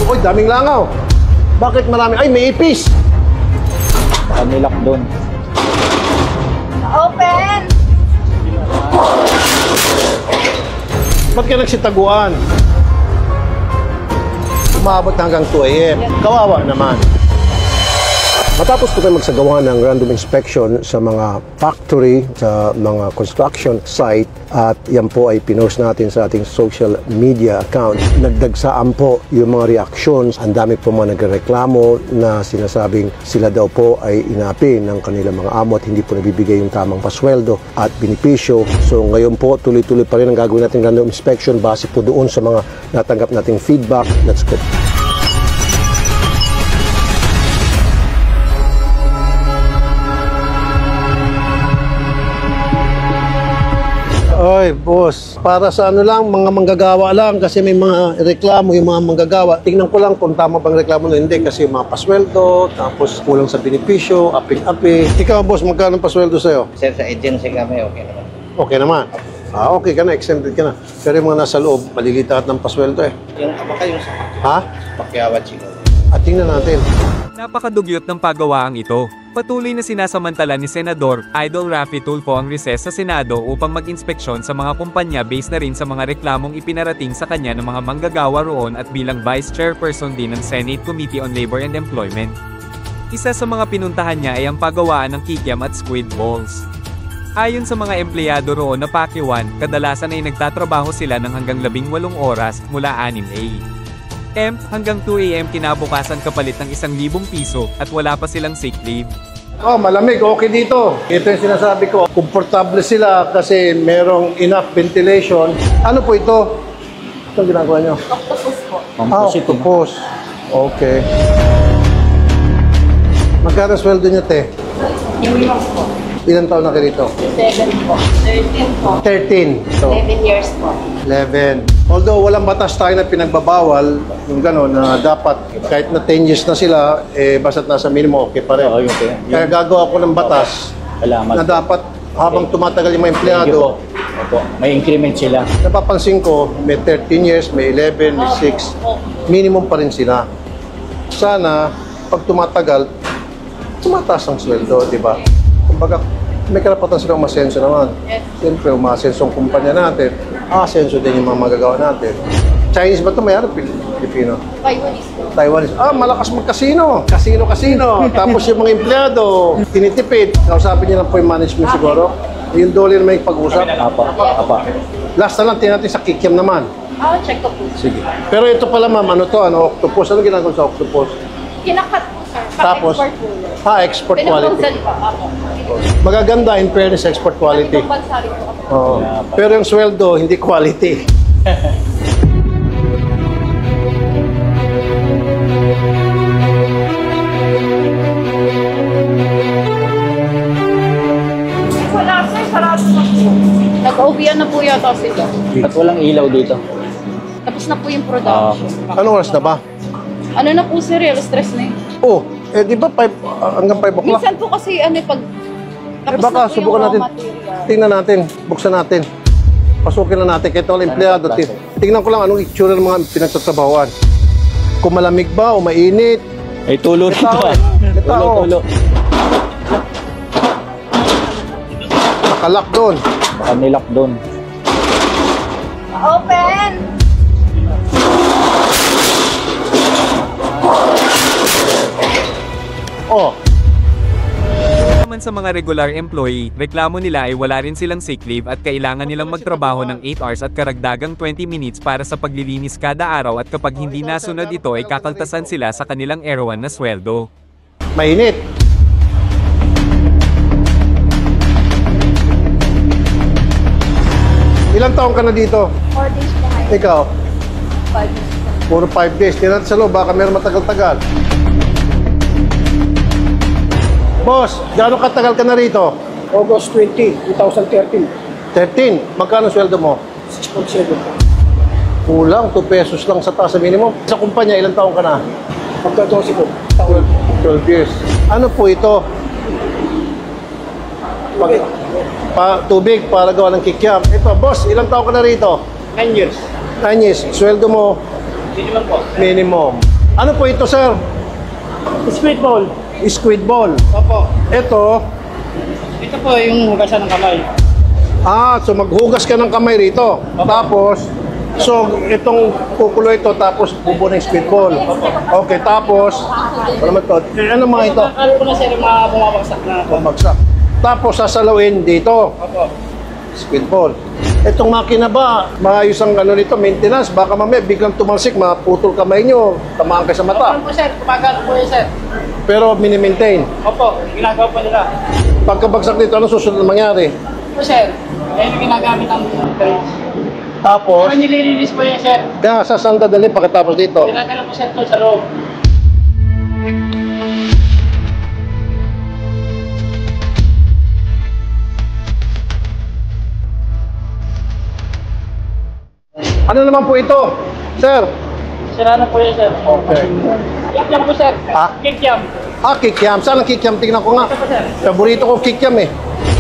Uy, daming langaw. Bakit marami? Ay, may ipis. Baka nilak doon. Open! Ba't ka nagsitaguan? Umabot hanggang 2 AM. Kawawa naman. Matapos po tayo magsagawa ng random inspection sa mga factory, sa mga construction site, at yan po ay pinost natin sa ating social media account. Nagdagsaan po yung mga reactions. Ang dami po mga nagreklamo na sinasabing sila daw po ay inapi ng kanilang mga amo at hindi po nabibigay yung tamang pasweldo at benepisyo. So ngayon po, tuloy-tuloy pa rin ang gagawin natin random inspection base po doon sa mga natanggap nating feedback. Let's go. Oy, boss, para sa ano lang, mga manggagawa lang kasi may mga reklamo yung mga manggagawa. Tingnan ko lang kung tama bang reklamo na hindi kasi mga pasweldo, tapos kulang sa benepisyo, aping-api. Ikaw, boss, magkano pasweldo sa'yo? Sir, sa agency kami, okay naman. Okay naman. Okay ka na, exempted ka na. Pero yung mga nasa loob, maliliit lahat ng pasweldo eh. Yung baka yung Ha? pakyawat siguro. At tingnan natin. Napakadugyot ng pagawaang ito. Patuloy na sinasamantala ni Senador Idol Raffy Tulfo ang recess sa Senado upang mag-inspeksyon sa mga kumpanya based na rin sa mga reklamong ipinarating sa kanya ng mga manggagawa roon at bilang Vice Chairperson din ng Senate Committee on Labor and Employment. Isa sa mga pinuntahan niya ay ang paggawaan ng kikiam at squid balls. Ayon sa mga empleyado roon na pakiwan, kadalasan ay nagtatrabaho sila ng hanggang 18 oras mula 6 AM hanggang 2 AM kinabukasan kapalit ng 1,000 piso at wala pa silang sick leave. Oh, malamig. Okay dito. Ito yung sinasabi ko. Komportable sila kasi merong enough ventilation. Ano po ito? Ito ang ginagawa nyo? Octopus po. Octopus. Okay. Magkano sweldo nyo, te? Minimum po. Ilan taon na kayo dito? 7 po. 13 po. 13. So, 11 years po. 11. Although walang batas tayo na pinagbabawal, yung gano'n, na dapat kahit na 10 years na sila, basta't nasa minimum, okay pa rin. Oo, okay. Kaya gagawa ko ng batas na dapat habang tumatagal yung mga empleyado, may increment sila. napapansin ko, may 13 years, may 11, may 6, minimum pa rin sila. Sana, pag tumatagal, tumataas ang sweldo, di ba? Kumbaga, may karapatan silang umasenso naman. Yes. Siyempre, umasenso ang kumpanya natin, asenso din yung mga magagawa natin. Chinese ba ito? Mayroon Pilipino? Taiwanese po. Taiwanese. Malakas mag-casino. Casino. Tapos yung mga empleyado, tinitipid. Kausapin niyo lang po yung management siguro. Yung dole na may pag-usap. Apa. Last na lang, tingnan natin sa kikiam naman. Check ko po. Sige. Pero ito pala ma'am, ano to? Octopus. Ano ginagawa sa octopus? Kinakat po, sir. Tapos? Export po. Export quality. Pinapagsan po. Apo. Magaganda in fairness, export quality. Ibang bansa rin po. Oo. Pero yung sweldo, hindi quality. Wala, sir. Sarado na po. Nag-OBN na po yata sila. At walang ilaw dito. Tapos na po yung production. Anong oras na ba? Ano na po, sir? Stress na Di ba hanggang 5 o'clock? Minsan po kasi, pag... Tapos Baka na po yung subukan raw natin. material. Tingnan natin. Buksan natin. Pasukin na natin. Kahit wala empleyado. Tingnan ko lang anong itsura ng mga pinagtatrabahuan. Kung malamig ba o mainit. Ay, tulo rito. Tulo. Nakalak doon. Baka nilak doon. Open! Naman sa mga regular employee, reklamo nila ay wala rin silang sick leave at kailangan nilang magtrabaho ng 8 hours at karagdagang 20 minutes para sa paglilinis kada araw at kapag hindi nasunod ito ay kakaltasan sila sa kanilang erawan na sweldo. Mainit. Ilang taon ka na dito? 4 days po kayo. Ikaw? 5 days. Puro 5 days. Tingnan sa loob. Baka meron matagal-tagal. Boss, gaano katagal ka na rito? August 20, 2013. 13. Magkano sweldo mo? 6.7 po. Kulang. 2 pesos lang sa taas sa minimum. Sa kumpanya, ilang taon ka na? Magka-12 po. Taon. 12 years. Ano po ito? Tubig para gawa ng kikiam. Ito, boss, ilang taon ka na rito? 9 years. 9 years. Sweldo mo? Minimum po. Minimum. Ano po ito, sir? Squid ball. Squid ball. Opo. Ito, Ito po yung hugasan ng kamay. so maghugas ka ng kamay rito. Tapos, so itong kukulo ito, tapos bubo ng squid ball. Okay, tapos, ano naman to? Ano mga ito? Ano po na sir, yung mga bumabagsak na po. Bumagsak. Tapos sasalawin dito. Opo. Squid ball. Itong makina ba, maayos ang ano nito, maintenance, baka mamaya biglang tumalsik, maputol kamay nyo, tamaan kayo sa mata. Ano po sir, kumagano po yun sir. Pero mini-maintain. Opo, ginagawa po nila. Pagkabagsak dito, ano susunod na mangyari? Po sir, ayun yung ginagamit ang Tapos, Ano nililinis po yun sir? kaya saan dadalhin pagkatapos dito? Dinadala po sir to sa loob. Ano naman po ito? Sir? Sira na po yun sir. Okay. Kikiam po sir. Ah? Kikiam. Kikiam. Saan ang kikiam? Tingnan ko nga. Ito po sir. Paborito ko kikiam eh.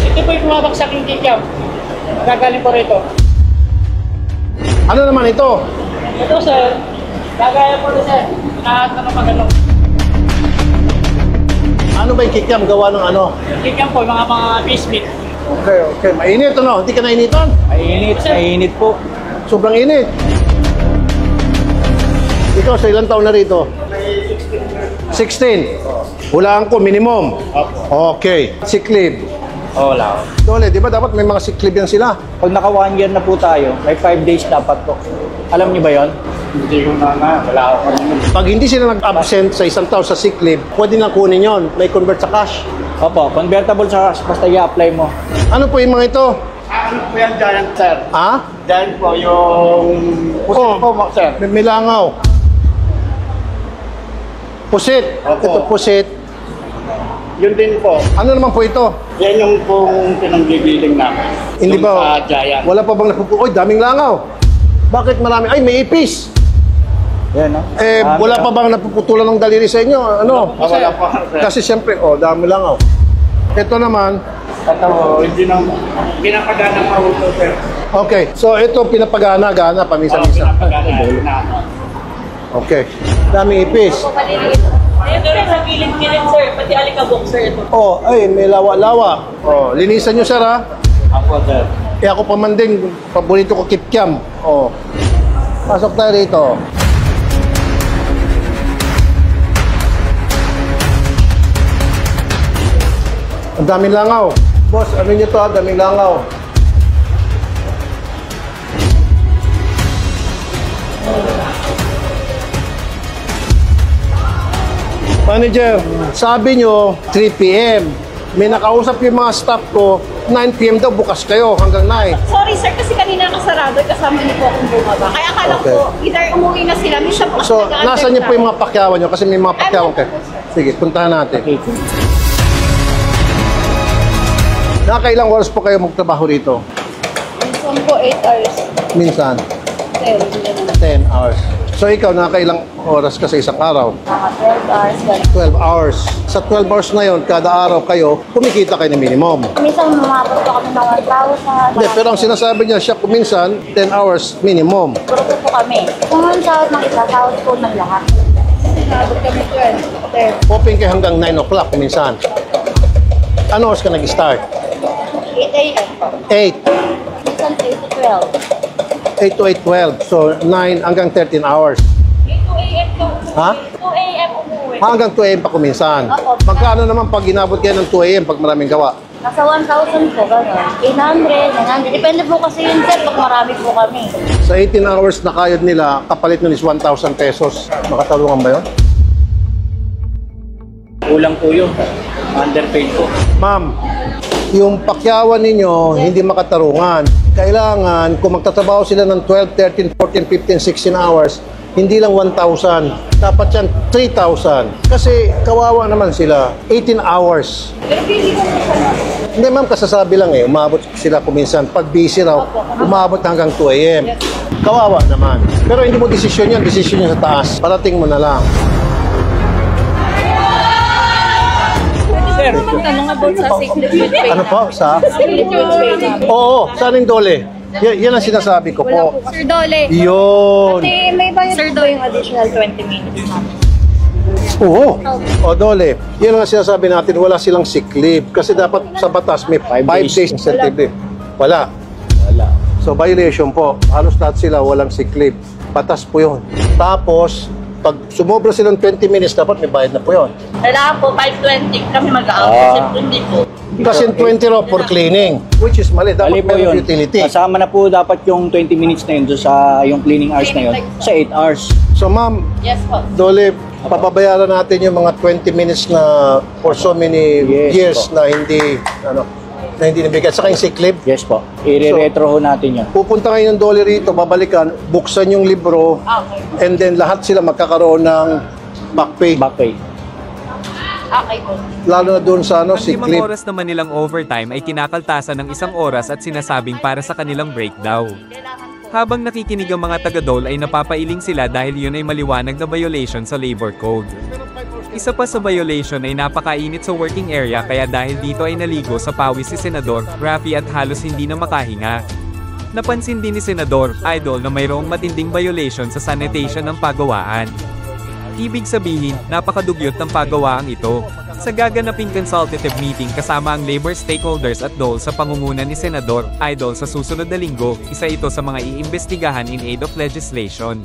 Ito po yung bumabagsak yung kikiam. Gagaling po rito. Ano naman ito? Ito sir, gagaya po rin sir. Lahat na pagano. Ano ba yung kikiam? Gawa ng ano? Kikiam po, mga fish meat. Okay, okay. Mainit ano? Hindi ka nainitan? Mainit po. Sobrang init. Ikaw, sa ilang taon na rito? 16. Hulaan ko, minimum. Okay. Sick leave. Oh, wala. Dole, di ba dapat may mga sick leave yan sila? Pag naka 1 year na po tayo, may 5 days dapat po. Alam niyo ba yon? Hindi ko na wala ako kanina. Pag hindi sila nag-absent sa isang taon sa sick leave, pwede lang kunin yon. May convert sa cash. Opo, convertible sa basta i-apply mo. Ano po yung mga ito? Ano po yan, Giant sir? Ha? Giant po yung pusit po sir. May langaw. Pusit. Opo. Ito pusit. Yun din po. Ano naman po ito? Yan yung pong pinangbibiling namin. Hindi Yung ba? sa Giant. Wala pa bang napupukoy? Daming langaw. Bakit marami? Ay, may ipis. Yan, no? Wala pa bang napuputulan ng daliri sa inyo? Ano? Wala pa sir. Kasi siyempre, dami langaw. Ito naman, Ito, hindi nang pinapagana mahuto sir. okay. So, ito pinapagana-gana paminsan-minsan. Pinapagana na. Okay. Daming ipis. Ito rin sa kilid-kilid, sir. Pati alikabok, sir. Ito. Ay, may lawa-lawa. Linisan nyo, sir, ha? Ako, sir. Ako pa man din, paborito ko kikiam. Pasok tayo rito. Ang daming langaw. Boss, ano nyo to, daming langaw. Manager, sabi nyo 3 p.m. May nakausap yung mga staff ko, 9 p.m. daw bukas kayo hanggang 9. Sorry, sir, kasi kanina nakasarado. Kasama niyo po akong bumaba. Kaya akala Okay. ko, either umuwi na sila. Minsan po So, nasa niyo po yung mga pakyawan nyo? Kasi may mga pakyawan kayo. Sige, puntahan natin. Nakailang oras po kayo magtrabaho rito? Minsan po 8 hours. Minsan, 10. 10 hours. So, ikaw, nakailang oras ka sa isang araw? Mga 12 hours. 12 hours. Sa 12 hours na yon, kada araw kayo, kumikita kayo ng minimum. Minsan umabot po kami ng 1,000. Hindi, pero ang sinasabi niya, siya kuminsan, 10 hours minimum. Grupo po kami. Kung ang sahod ng isa, sahod po ng lahat. Umabot kami 12. Open kayo hanggang 9 o'clock kuminsan. Ano oras ka nag-start? 8 a.m. po. 8. Minsan 8 to 12. 8 to 8, 12. So, 9 hanggang 13 hours. 8 to a.m. po. Ha? 2 a.m. umuwi. Hanggang 2 a.m. pa kuminsan. Opo. Magkano naman pag ginabot kayo ng 2 a.m. pag maraming gawa? Nasa 1,000 po, gano'n. 800, 900. Depende po kasi yun, sir, pag marami po kami. Sa 18 hours na kayod nila, kapalit nun is 1,000 pesos. Makatarungan ba yun? Kulang po yun. Underpaid po. Ma'am, yung pakyawan ninyo hindi makatarungan. Kailangan, kung magtatrabaho sila ng 12, 13, 14, 15, 16 hours, hindi lang 1,000. Dapat yan 3,000. Kasi kawawa naman sila. 18 hours. Pero pili ko po siya. Hindi ma'am, kasasabi lang umabot sila kuminsan. Pag busy raw, umabot hanggang 2 a.m. Kawawa naman. Pero hindi mo desisyon yan, desisyon yan sa taas. Parating mo na lang. Sir, tanong about sa sick leave with pay. Ano po? Sa? Sick leave with pay. Oo, saan yung dole? Yan ang sinasabi ko Wala po. po. Sir Dole. Yun. Kasi may bayad Sir Dole yung additional 20 minutes namin. Oo. O Dole, yun ang sinasabi natin, wala silang sick leave. Kasi dapat sa batas may 5 days incentive leave. Wala. Wala. So violation po. Halos lahat sila walang sick leave. Batas po yun. Tapos, pag sumobra silang 20 minutes, dapat may bayad na po yun. Kailangan po 5:20 kami mag-out kasi hindi po. Kasi 20 raw for cleaning, which is mali. Mali Dapat po meron yun. utility. Kasama na po dapat yung 20 minutes na yun doon sa yung cleaning hours na yun sa 8 hours. So ma'am, Yes po. Dole, papabayaran natin yung mga 20 minutes na for so many Yes, years po. na hindi nabigay. Saka yung sick leave. Yes po. I-retro ho natin yun. Pupunta kayo ng Dole rito, babalikan, buksan yung libro, Okay. and then lahat sila magkakaroon ng back pay. Back pay. Okay po. Lalo na doon sa Ang sick 5 leave. oras naman nilang overtime ay kinakaltasan ng 1 oras at sinasabing para sa kanilang breakdown. Habang nakikinig ang mga taga-dole ay napapailing sila dahil yun ay maliwanag na violation sa labor code. Isa pa sa violation ay napakainit sa working area kaya dahil dito ay naligo sa pawis si Senador Raffy at halos hindi na makahinga. Napansin din ni Senador Idol na mayroong matinding violation sa sanitation ng pagawaan. Ibig sabihin, napakadugyot ng pagawaang ito. Sa gaganaping consultative meeting kasama ang labor stakeholders at DOL sa pangunguna ni Senador Idol sa susunod na linggo, isa ito sa mga iimbestigahan in aid of legislation.